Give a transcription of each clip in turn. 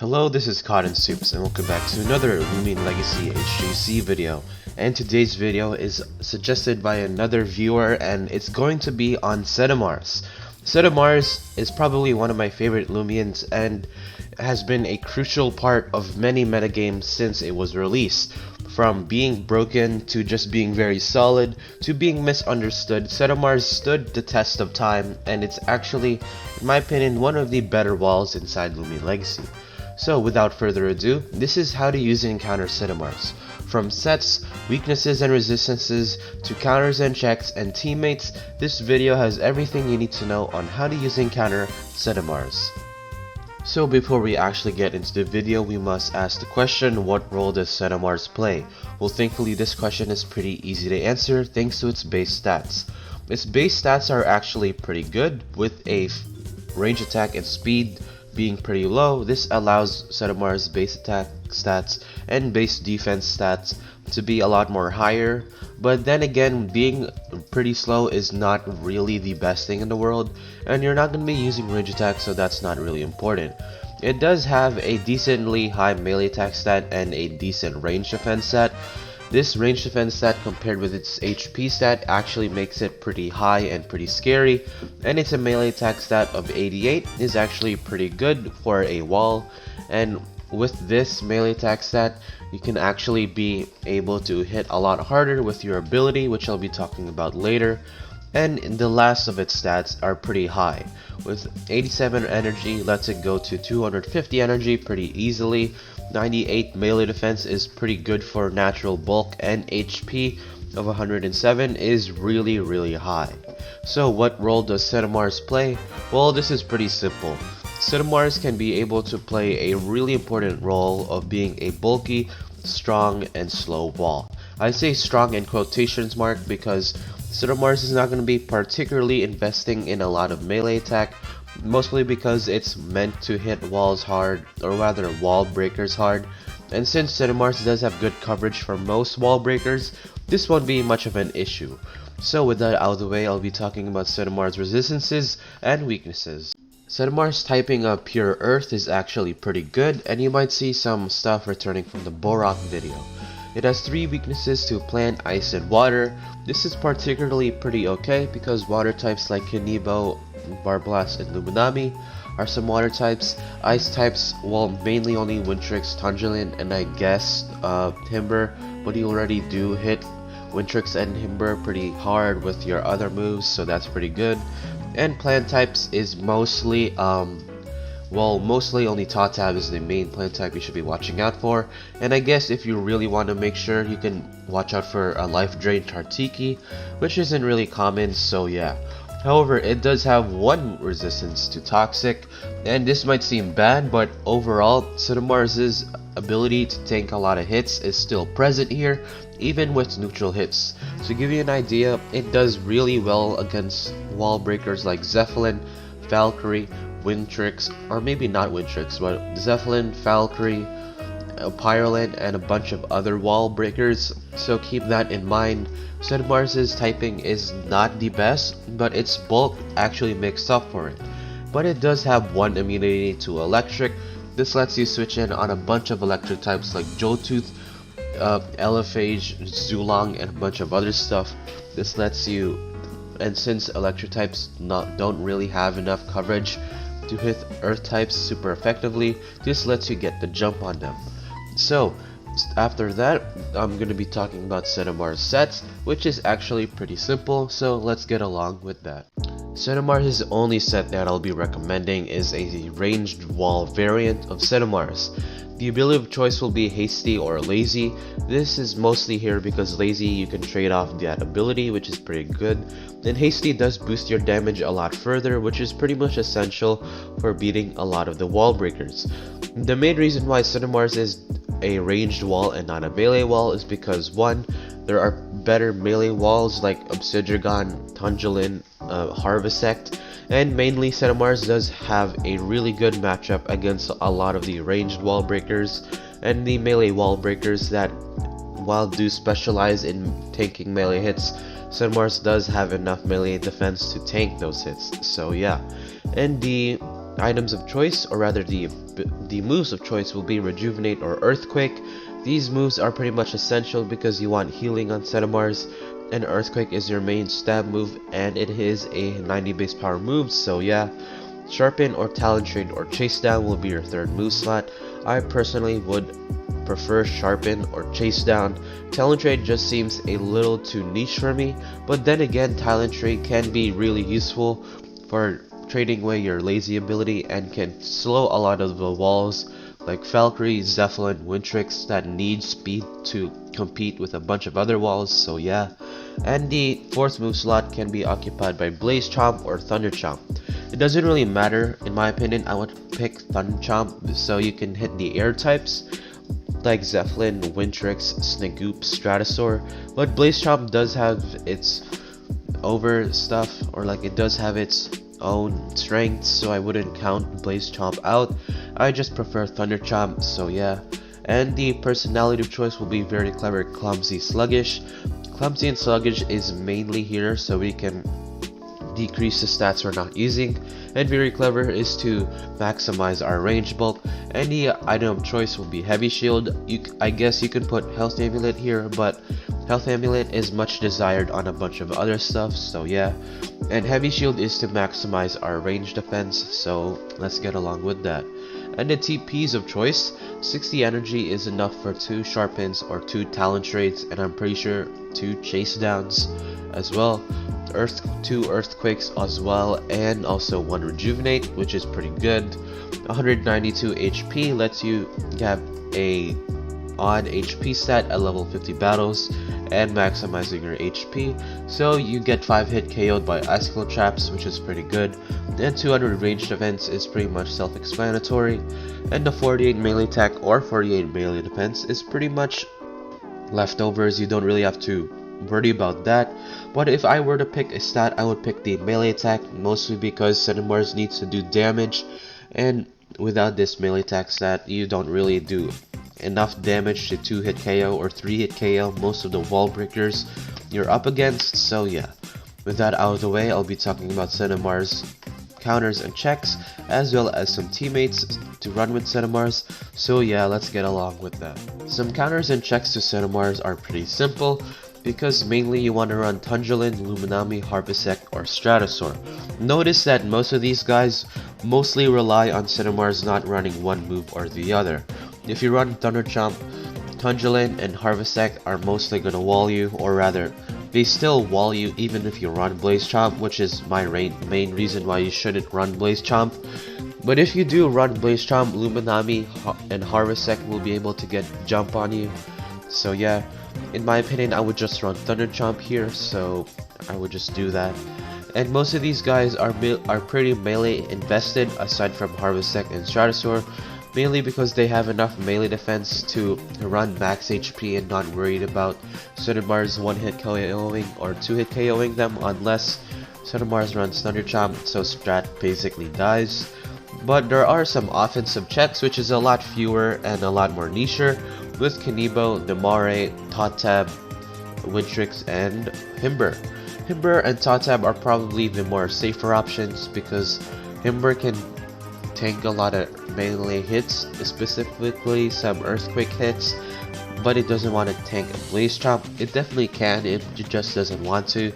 Hello, this is Cotton Soups and welcome back to another Lumion Legacy HTUC video. And today's video is suggested by another viewer and it's going to be on Sedimars. Sedimars is probably one of my favorite Lumions and has been a crucial part of many metagames since it was released. From being broken to just being very solid to being misunderstood, Sedimars stood the test of time and it's actually, in my opinion, one of the better walls inside Lumion Legacy. So without further ado, this is how to use and encounter Sedimars. From sets, weaknesses and resistances, to counters and checks and teammates, this video has everything you need to know on how to use and encounter Sedimars. So before we actually get into the video, we must ask the question, what role does Sedimars play? Well, thankfully this question is pretty easy to answer thanks to its base stats. Its base stats are actually pretty good, with a range attack and speed being pretty low. This allows Sedimars' base attack stats and base defense stats to be a lot more higher, but then again, being pretty slow is not really the best thing in the world, and you're not going to be using range attack, so that's not really important. It does have a decently high melee attack stat and a decent range defense stat. This range defense stat compared with its HP stat actually makes it pretty high and pretty scary, and its melee attack stat of 88 is actually pretty good for a wall, and with this melee attack stat you can actually be able to hit a lot harder with your ability, which I'll be talking about later. And the last of its stats are pretty high. With 87 energy lets it go to 250 energy pretty easily. 98 melee defense is pretty good for natural bulk, and HP of 107 is really high. So what role does Sedimars play? Well, this is pretty simple. Sedimars can be able to play a really important role of being a bulky, strong, and slow wall. I say strong in quotations mark because Sedimars is not going to be particularly investing in a lot of melee attack, mostly because it's meant to hit walls hard, or rather wall breakers hard, and since Sedimars does have good coverage for most wall breakers, this won't be much of an issue. So with that out of the way, I'll be talking about Sedimars' resistances and weaknesses. Sedimars typing of pure earth is actually pretty good, and you might see some stuff returning from the Borok video. It has 3 weaknesses to plant, ice, and water. This is particularly pretty okay because water types like C.B.O, Barblast, and Luminami are some water types. Ice types, well, mainly only Wintrix, Tundulin, and I guess Timber, but you already do hit Wintrix and Timber pretty hard with your other moves, so that's pretty good. And plant types is mostly mostly only Tatab is the main plant type you should be watching out for, and I guess if you really want to make sure, you can watch out for a Life Drain Tartiki, which isn't really common, so yeah. However, it does have 1 resistance to Toxic, and this might seem bad, but overall, Sedimars' ability to tank a lot of hits is still present here, even with neutral hits. To give you an idea, it does really well against wall breakers like Zeppelin, Valkyrie, Wintrix, or maybe not Wintrix, but Zeppelin, Valkyrie, Pyroland, and a bunch of other wall breakers, so keep that in mind. Sedimars' typing is not the best, but its bulk actually makes up for it. But it does have 1 immunity to electric. This lets you switch in on a bunch of electric types like Joltooth, Elephage, Zulong, and a bunch of other stuff. This lets you, and since electric types don't really have enough coverage to hit earth types super effectively, this lets you get the jump on them. So after that, I'm going to be talking about Sedimars sets, which is actually pretty simple, so let's get along with that. Sedimars' only set that I'll be recommending is a ranged wall variant of Sedimars. The ability of choice will be Hasty or Lazy. This is mostly here because Lazy you can trade off that ability, which is pretty good. Then Hasty does boost your damage a lot further, which is pretty much essential for beating a lot of the wall breakers. The main reason why Sedimars is a ranged wall and not a melee wall is because 1, there are better melee walls like Obsidian, Tundulin, Harvesect, and mainly Sedimars does have a really good matchup against a lot of the ranged wall breakers and the melee wall breakers that, while do specialize in tanking melee hits, Sedimars does have enough melee defense to tank those hits, so yeah. And the items of choice, or rather the moves of choice, will be Rejuvenate or Earthquake. These moves are pretty much essential because you want healing on Sedimars, and Earthquake is your main stab move, and it is a 90 base power move, so yeah. Sharpen or Talon Trade or Chase Down will be your third move slot. I personally would prefer Sharpen or Chase Down. Talon Trade just seems a little too niche for me, but then again, Talon Trade can be really useful for trading away your lazy ability and can slow a lot of the walls like Valkyrie, Zeppelin, Wintrix that need speed to compete with a bunch of other walls, so yeah. And the fourth move slot can be occupied by Blaze Chomp or Thunder Chomp. It doesn't really matter, in my opinion. I would pick Thunder Chomp so you can hit the air types like Zeppelin, Wintrix, Snagoop, Stratosaur, but Blaze Chomp does have its over stuff, or like it does have its own strengths, so I wouldn't count Blaze Chomp out. I just prefer Thunder Chomp, so yeah. And the personality of choice will be very clever, Clumsy, Sluggish. Clumsy and Sluggish is mainly here so we can decrease the stats we're not using, and very clever is to maximize our range bulk. And the item of choice will be Heavy Shield. I guess you could put Health Amulet here, but Health Amulet is much desired on a bunch of other stuff, so yeah. And Heavy Shield is to maximize our range defense, so let's get along with that. And the TPs of choice, 60 energy is enough for 2 Sharpens or 2 Talon Trades, and I'm pretty sure 2 Chase Downs as well. 2 Earthquakes as well, and also 1 Rejuvenate, which is pretty good. 192 HP lets you have a odd HP stat at level 50 battles and maximizing your HP, so you get 5 hit KO'd by Icicle Traps, which is pretty good. And 200 ranged defense is pretty much self-explanatory, and the 48 melee attack or 48 melee defense is pretty much leftovers. You don't really have to worry about that. But if I were to pick a stat, I would pick the melee attack, mostly because Sedimars needs to do damage, and without this melee attack stat, you don't really do enough damage to 2 hit KO or 3 hit KO most of the wall breakers you're up against, so yeah. With that out of the way, I'll be talking about Sedimars counters and checks, as well as some teammates to run with Sedimars, so yeah, let's get along with that. Some counters and checks to Sedimars are pretty simple, because mainly you want to run Tundulin, Luminami, Harvestek, or Stratosaur. Notice that most of these guys mostly rely on Sedimars not running one move or the other. If you run Thunder Chomp, Tundulin and Harvestek are mostly gonna wall you, or rather, they still wall you even if you run Blaze Chomp, which is my main reason why you shouldn't run Blaze Chomp. But if you do run Blaze Chomp, Luminami and Harvestek will be able to get jump on you. So yeah, in my opinion, I would just run Thunder Chomp here, so I would just do that. And most of these guys are pretty melee invested, aside from Harvestek and Stratosaur, mainly because they have enough melee defense to run max HP and not worried about Sedimars 1-hit KOing or 2-hit KOing them, unless Sedimars runs Thunder Chomp, so Strat basically dies. But there are some offensive checks, which is a lot fewer and a lot more nicher, with C.B.O, Demare, Totab, Wintrix, and Himber. Himber and Totab are probably the more safer options because Himber can tank a lot of melee hits, specifically some Earthquake hits, but it doesn't want to tank a Blaze Chomp. It definitely can, it just doesn't want to.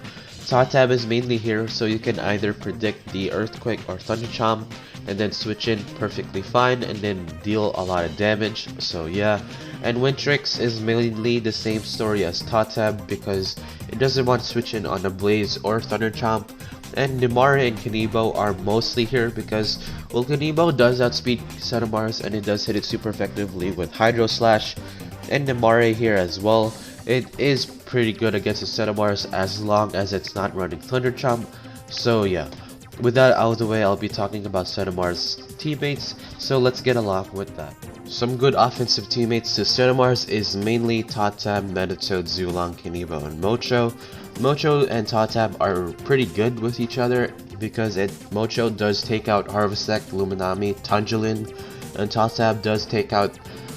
Totab is mainly here so you can either predict the Earthquake or Thunder Chomp and then switch in perfectly fine and then deal a lot of damage, so yeah. And Wintrix is mainly the same story as Totab because it doesn't want to switch in on a Blaze or Thunder Chomp. And Demare and C.B.O are mostly here because, well, C.B.O does outspeed Sedimars and it does hit it super effectively with Hydro Slash, and Demare here as well. It is pretty good against the Sedimars as long as it's not running Thunder Chomp, so yeah. With that out of the way, I'll be talking about Sedimars' teammates, so let's get along with that. Some good offensive teammates to Sedimars is mainly Totab, Meditoad, Zulong, C.B.O, and Mocho. Mocho and Totab are pretty good with each other because Mocho does take out Harvestek, Luminami, Tundulin, and Totab does take out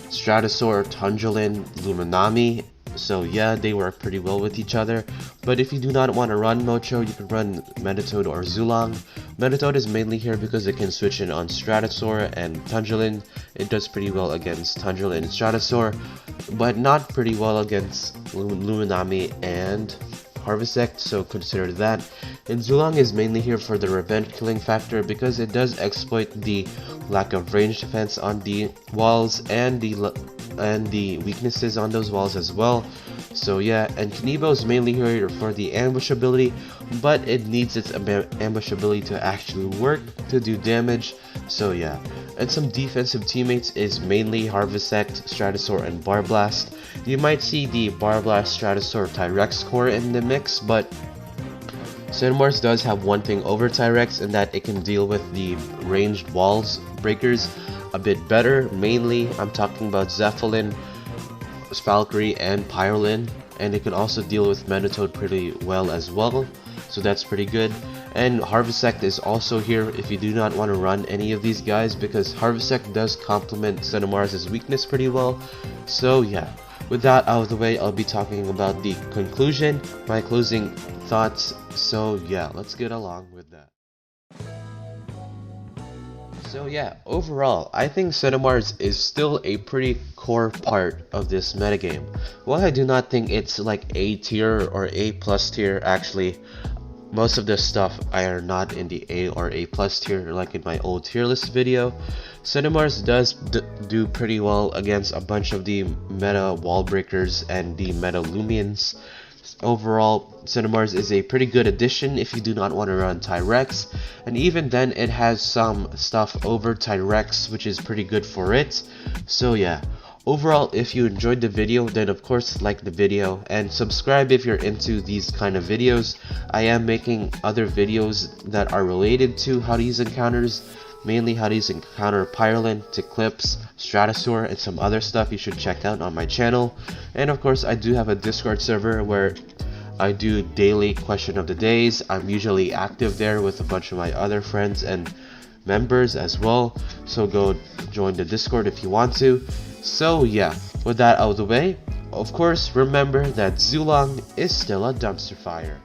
Stratosaur, Tundulin, Luminami, So yeah, they work pretty well with each other. But if you do not want to run Mocho, you can run Meditoad or Zulong. Meditoad is mainly here because it can switch in on Stratosaur and Tundrelin. It does pretty well against Tundrelin and Stratosaur, but not pretty well against Luminami and Harvesect, so consider that. And Zulong is mainly here for the revenge killing factor because it does exploit the lack of range defense on the walls and the weaknesses on those walls as well. So yeah, and C.B.O is mainly here for the ambush ability, but it needs its ambush ability to actually work to do damage. So yeah, and some defensive teammates is mainly Harvesect, Stratosaur, and Barblast. You might see the Barblast, Stratosaur, Tyrex core in the mix, but Sedimars does have one thing over Tyrex, in that it can deal with the ranged walls breakers a bit better. Mainly, I'm talking about Zeppelin, Valkyrie, and Pyrolin, and it can also deal with Meditoad pretty well as well, so that's pretty good. And Harvesect is also here if you do not want to run any of these guys, because Harvesect does complement Sedimars' weakness pretty well. So yeah, with that out of the way, I'll be talking about the conclusion, my closing thoughts. So yeah, let's get along with that. So yeah, overall, I think Sedimars is still a pretty core part of this metagame. While I do not think it's like A tier or A plus tier, actually, most of this stuff are not in the A or A plus tier like in my old tier list video. Sedimars does do pretty well against a bunch of the meta wall breakers and the meta Lumians. Overall, Sedimars is a pretty good addition if you do not want to run Tyrex, and even then it has some stuff over Tyrex which is pretty good for it. So yeah, overall, if you enjoyed the video, then of course like the video and subscribe if you're into these kind of videos. I am making other videos that are related to how to use encounters, mainly how to use encounter Pyrolin, Eclipse, Stratosaur, and some other stuff you should check out on my channel. And of course, I do have a Discord server where I do daily question of the days. I'm usually active there with a bunch of my other friends and members as well, so go join the Discord if you want to. So yeah, with that out of the way, of course remember that Zulong is still a dumpster fire.